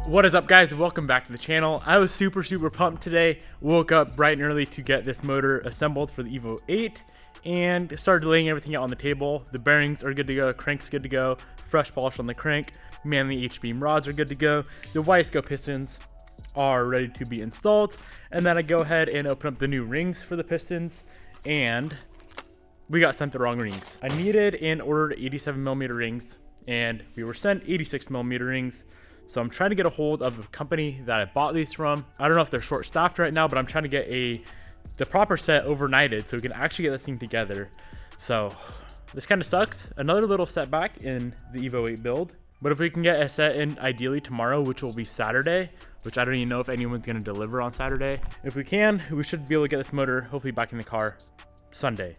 What is up, guys? Welcome back to the channel. I was super pumped today. Woke up bright and early to get this motor assembled for the Evo 8 and started laying everything out on the table. The bearings are good to go, crank's good to go, fresh polish on the crank, Manly H-beam rods are good to go, the VIII pistons are ready to be installed, and then I go ahead and open up the new rings for the pistons, and we got sent the wrong rings. I needed and ordered 87mm rings, and we were sent 86mm rings. So I'm trying to get a hold of the company that I bought these from. I don't know if they're short staffed right now, but I'm trying to get the proper set overnighted so we can actually get this thing together. So this kind of sucks. Another little setback in the Evo 8 build. But if we can get a set in ideally tomorrow, which will be Saturday, which I don't even know if anyone's gonna deliver on Saturday. If we can, we should be able to get this motor hopefully back in the car Sunday.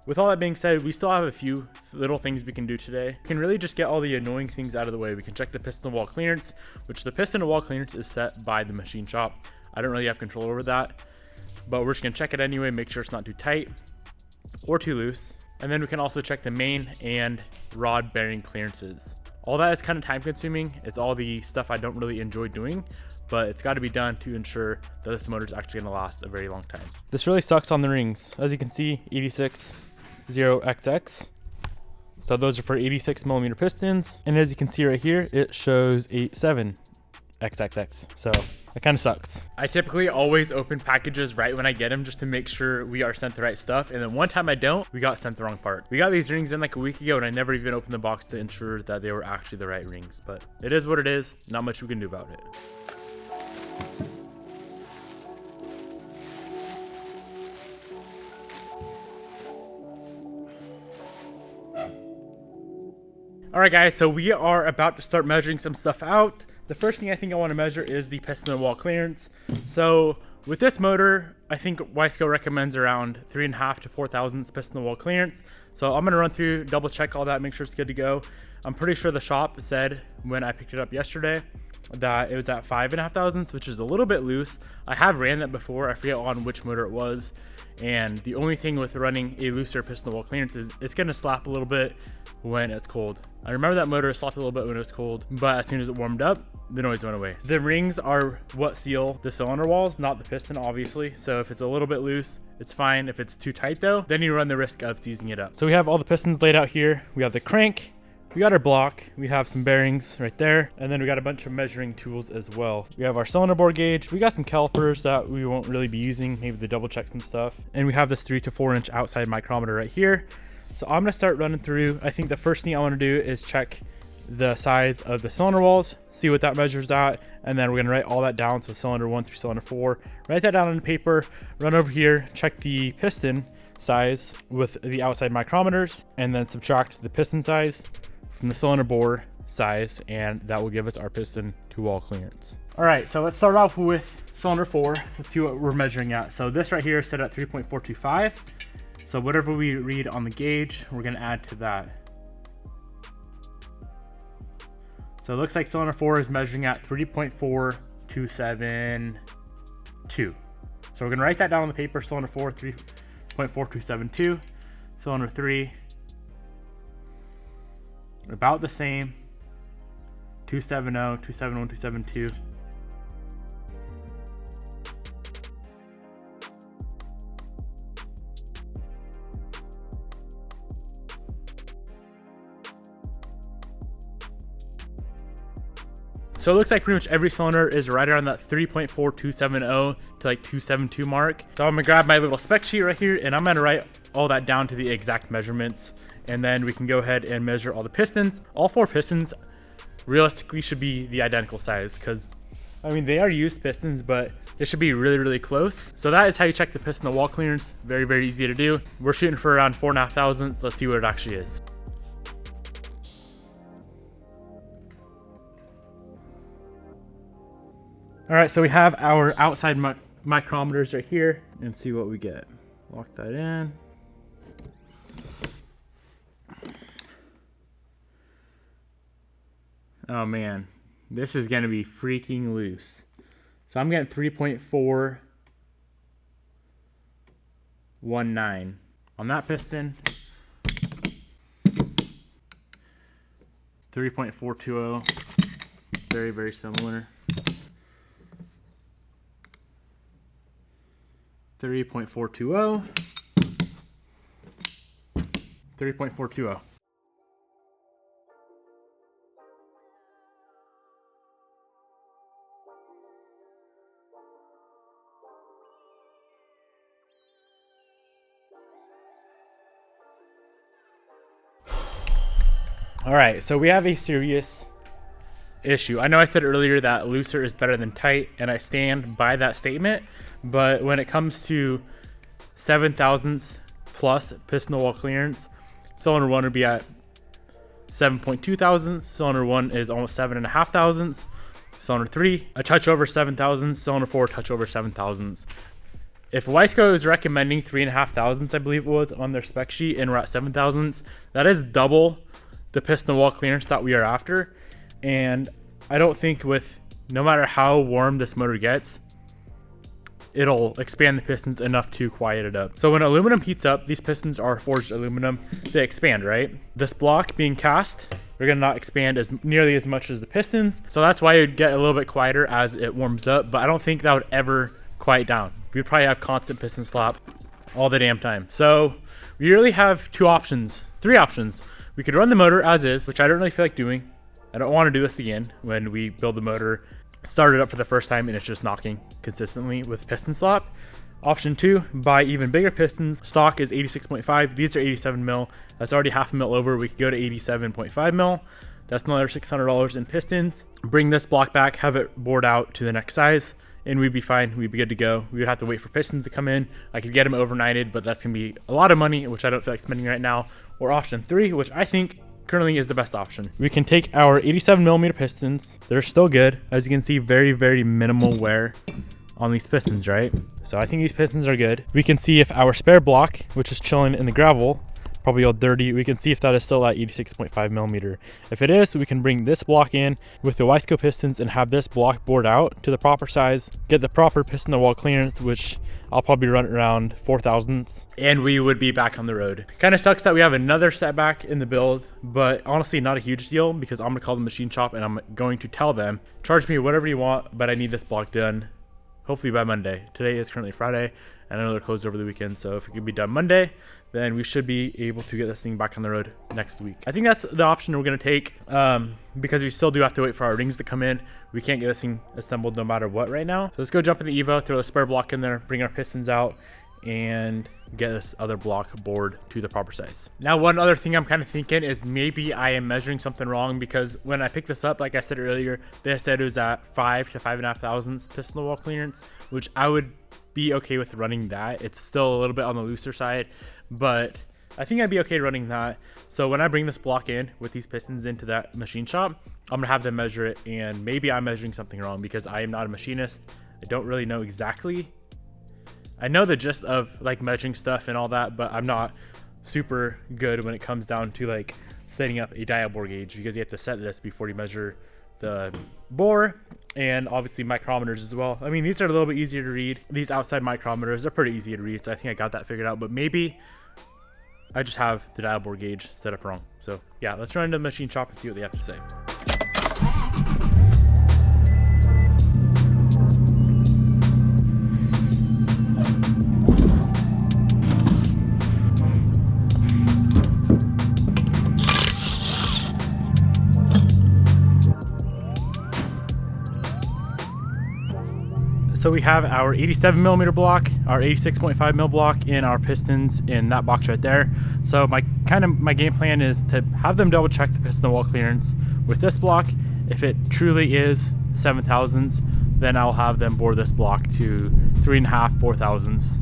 With all that being said, we still have a few little things we can do today. We can really just get all the annoying things out of the way. We can check the piston wall clearance, which the piston wall clearance is set by the machine shop. I don't really have control over that, but we're just gonna check it anyway, make sure it's not too tight or too loose. And then we can also check the main and rod bearing clearances. All that is kind of time consuming. It's all the stuff I don't really enjoy doing, but it's got to be done to ensure that this motor is actually gonna last a very long time. This really sucks on the rings. As you can see, 86.0XX. So those are for 86mm pistons. And as you can see right here, it shows 87XXX. So that kind of sucks. I typically always open packages right when I get them just to make sure we are sent the right stuff. And then one time I don't, we got sent the wrong part. We got these rings in like a week ago and I never even opened the box to ensure that they were actually the right rings. But it is what it is. Not much we can do about it. Alright guys, so we are about to start measuring some stuff out. The first thing I think I want to measure is the piston wall clearance. So with this motor, I think VIII recommends around 3.5 to 4 thousandths piston wall clearance. So I'm going to run through, double check all that, make sure it's good to go. I'm pretty sure the shop said when I picked it up yesterday that it was at 5.5 thousandths, which is a little bit loose. I have ran that before, I forget on which motor it was. And the only thing with running a looser piston wall clearance is it's going to slap a little bit when it's cold. I remember that motor slapped a little bit when it was cold, but as soon as it warmed up, the noise went away. The rings are what seal the cylinder walls, not the piston, obviously. So if it's a little bit loose, it's fine. If it's too tight though, then you run the risk of seizing it up. So we have all the pistons laid out here. We have the crank, we got our block, we have some bearings right there, and then we got a bunch of measuring tools as well. We have our cylinder bore gauge, we got some calipers that we won't really be using, maybe to double check some stuff. And we have this 3 to 4 inch outside micrometer right here. So I'm gonna start running through. I think the first thing I wanna do is check the size of the cylinder walls, see what that measures at, and then we're gonna write all that down. So cylinder 1 through cylinder 4, write that down on the paper, run over here, check the piston size with the outside micrometers, and then subtract the piston size from the cylinder bore size, and that will give us our piston to wall clearance. All right, so let's start off with cylinder 4. Let's see what we're measuring at. So this right here is set at 3.425. So whatever we read on the gauge, we're gonna add to that. So it looks like cylinder 4 is measuring at 3.4272. So we're gonna write that down on the paper. Cylinder 4, 3.4272. Cylinder 3, about the same, 270, 271, 272. So it looks like pretty much every cylinder is right around that 3.4270 to like 272 mark. So I'm gonna grab my little spec sheet right here and I'm gonna write all that down to the exact measurements. And then we can go ahead and measure all the pistons. All 4 pistons realistically should be the identical size, because I mean, they are used pistons, but they should be really close. So that is how you check the piston wall clearance. Very easy to do. We're shooting for around 4.5 thousandths. Let's see what it actually is. All right, so we have our outside micrometers right here, and see what we get. Lock that in. Oh man, this is gonna be freaking loose. So I'm getting 3.419 on that piston. 3.420, very similar. 30.420. 30.420. All right, so we have a serious issue. I know I said earlier that looser is better than tight, and I stand by that statement, but when it comes to 7 thousandths plus piston wall clearance, cylinder 1 would be at 7.2 thousandths, cylinder 1 is almost 7.5 thousandths, cylinder 3 a touch over 7 thousandths, cylinder 4 a touch over 7 thousandths. If Wiseco is recommending 3.5 thousandths, I believe it was, on their spec sheet, and we're at 7 thousandths, that is double the piston wall clearance that we are after. And I don't think, with no matter how warm this motor gets, it'll expand the pistons enough to quiet it up. So when aluminum heats up, these pistons are forged aluminum, they expand, right? This block being cast, they're gonna not expand as nearly as much as the pistons. So that's why it would get a little bit quieter as it warms up, but I don't think that would ever quiet down. We'd probably have constant piston slap all the damn time. So we really have three options. We could run the motor as is, which I don't really feel like doing. I don't want to do this again when we build the motor, start it up for the first time, and it's just knocking consistently with piston slap. Option 2, buy even bigger pistons. Stock is 86.5. These are 87 mil. That's already half a mil over. We could go to 87.5 mil. That's another $600 in pistons. Bring this block back, have it bored out to the next size, and we'd be fine. We'd be good to go. We would have to wait for pistons to come in. I could get them overnighted, but that's gonna be a lot of money, which I don't feel like spending right now. Or option 3, which I think currently is the best option. We can take our 87 millimeter pistons. They're still good. As you can see, very, very minimal wear on these pistons, right? So I think these pistons are good. We can see if our spare block, which is chilling in the gravel, probably all dirty, we can see if that is still at 86.5 millimeter. If it is, we can bring this block in with the Wiseco pistons and have this block bored out to the proper size, get the proper piston to wall clearance, which I'll probably run around 4 thousandths, and we would be back on the road. Kind of sucks that we have another setback in the build, but honestly not a huge deal, because I'm gonna call the machine shop and I'm going to tell them, charge me whatever you want, but I need this block done hopefully by Monday. Today is currently Friday, and I know they're closed over the weekend, so if it could be done Monday, then we should be able to get this thing back on the road next week. I think that's the option we're gonna take, because we still do have to wait for our rings to come in. We can't get this thing assembled no matter what right now. So let's go jump in the Evo, throw the spare block in there, bring our pistons out, and get this other block bored to the proper size. Now, one other thing I'm kind of thinking is maybe I am measuring something wrong, because when I picked this up, like I said earlier, they said it was at 5 to 5.5 thousandths piston wall clearance, which I would be okay with running that. It's still a little bit on the looser side, but I think I'd be okay running that. So when I bring this block in with these pistons into that machine shop, I'm gonna have them measure it, and maybe I'm measuring something wrong because I am not a machinist. I don't really know exactly. I know the gist of like measuring stuff and all that, but I'm not super good when it comes down to like setting up a dial bore gauge, because you have to set this before you measure the bore, and obviously micrometers as well. I mean, these are a little bit easier to read. These outside micrometers are pretty easy to read, so I think I got that figured out, but maybe I just have the dial bore gauge set up wrong. So yeah, let's run into the machine shop and see what they have to say. So we have our 87 millimeter block, our 86.5 mil block, and our pistons in that box right there. So my game plan is to have them double check the piston wall clearance with this block. If it truly is 7 thousandths, then I'll have them bore this block to 3.5, 4 thousandths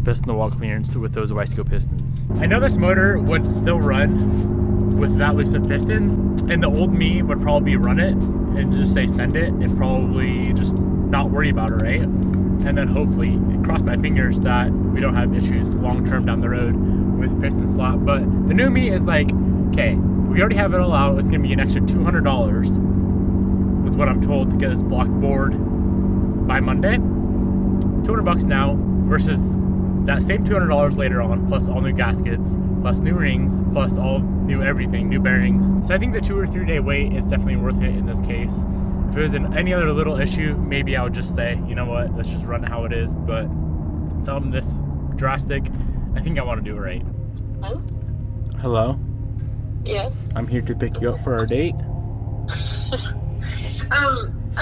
piston wall clearance with those Wiseco pistons. I know this motor would still run with that loose of pistons, and the old me would probably run it and just say send it and probably just not worry about it, right? And then hopefully cross my fingers that we don't have issues long term down the road with piston slap. But the new me is like, okay, we already have it all out. It's gonna be an extra $200 was what I'm told to get this block bored by Monday. $200 now versus that same $200 later on, plus all new gaskets, plus new rings, plus all new everything, new bearings. So I think the 2 or 3 day wait is definitely worth it in this case. If it was any other little issue, maybe I would just say, you know what, let's just run it how it is. But something this drastic, I think I want to do it right. Hello? Hello? Yes. I'm here to pick you up for our date.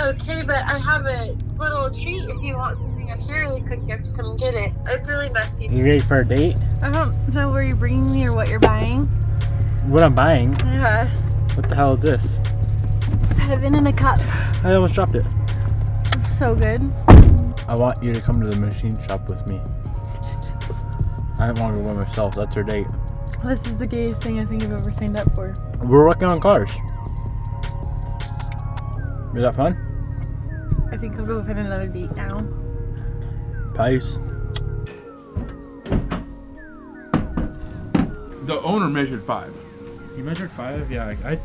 Okay, but I have a little treat if you want something up here really quick. You have to come and get it. It's really messy. You ready for our date? I don't know where you're bringing me or what you're buying. What I'm buying? Yeah. What the hell is this? Heaven in a cup. I almost dropped it. It's so good. I want you to come to the machine shop with me. I don't want to go by myself. That's our date. This is the gayest thing I think I've ever signed up for. We're working on cars. Is that fun? I think I'll go find another date now. Pice. The owner measured 5. You measured 5? Yeah, I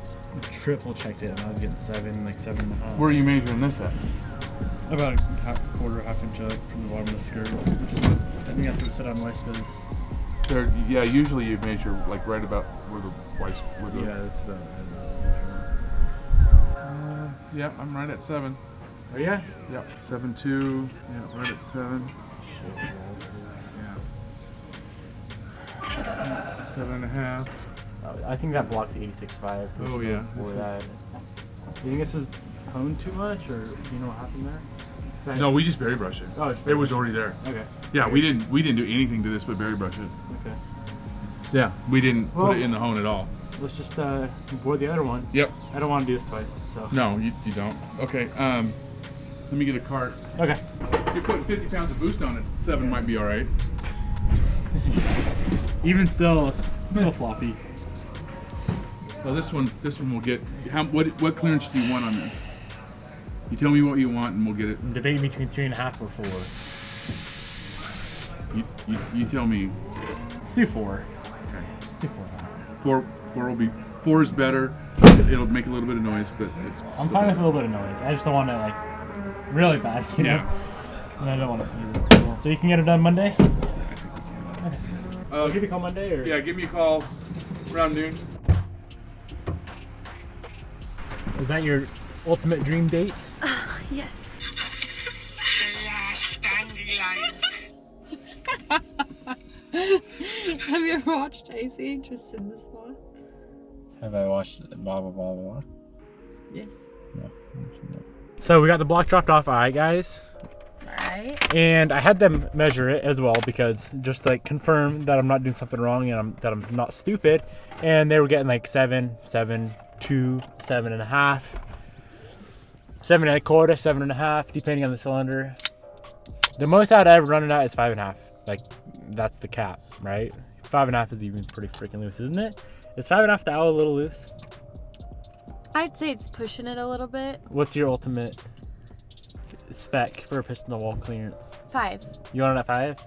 triple checked it and I was getting 7, like 7.5. Where are you measuring this at? About a half inch up from the bottom of the skirt. Which is what, I think that's what it said on Wiseco's. Yeah, usually you measure like right about where the white. Yeah, that's about Yeah, I'm right at 7. Oh yeah? Yep, 7.2. Yeah, right at 7. Yeah. 7.5. I think that blocks 86.5. So Oh yeah. For that. Do you think this is honed too much, or do you know what happened there? No, we just berry brushed it. Oh, it was already there. Okay. Yeah, we didn't do anything to this but berry brush it. Okay. Yeah, we didn't put it in the hone at all. Let's just board the other one. Yep. I don't want to do this twice. So. No, you don't. Okay. Let me get a cart. Okay. If you're putting 50 pounds of boost on it, 7 might be all right. Even still, it's a little floppy. Well, this one will get. What clearance do you want on this? You tell me what you want, and we'll get it. I'm debating between 3.5 or 4. You tell me. Let's do 4. Okay. Let's do 4 will be. 4 is better. It'll make a little bit of noise, but it's. I'm fine with a little bit of noise. I just don't want it like really bad, you know? Yeah. And I don't want it to be really cool. So you can get it done Monday? Yeah, I think we can. Okay. I'll give you a call Monday, or? Yeah, give me a call around noon. Is that your ultimate dream date? Yes. Have you ever watched Icy just in this one? Have I watched blah blah blah blah? Yes. No. So we got the block dropped off. Alright, guys. Alright. And I had them measure it as well, because just to like confirm that I'm not doing something wrong and that I'm not stupid. And they were getting like 7, 7, 2, 7.5, 7.25, 7.5, depending on the cylinder. The most I'd ever run it at is 5.5. Like, that's the cap, right? 5.5 is even pretty freaking loose, isn't it? Is 5.5 the owl a little loose? I'd say it's pushing it a little bit. What's your ultimate spec for a piston to wall clearance? 5. You want it at 5?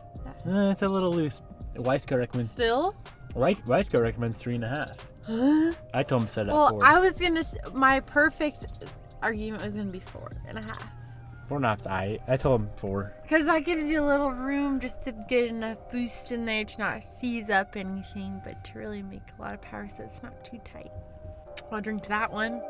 Yeah. It's a little loose. Wiseco recommends. Still? Wiseco recommends 3.5. Huh? I told him to set it at Well, 4. I was gonna. My perfect argument was gonna be 4.5. 4.5's I told him 4. Because that gives you a little room just to get enough boost in there to not seize up anything, but to really make a lot of power so it's not too tight. I'll drink to that one.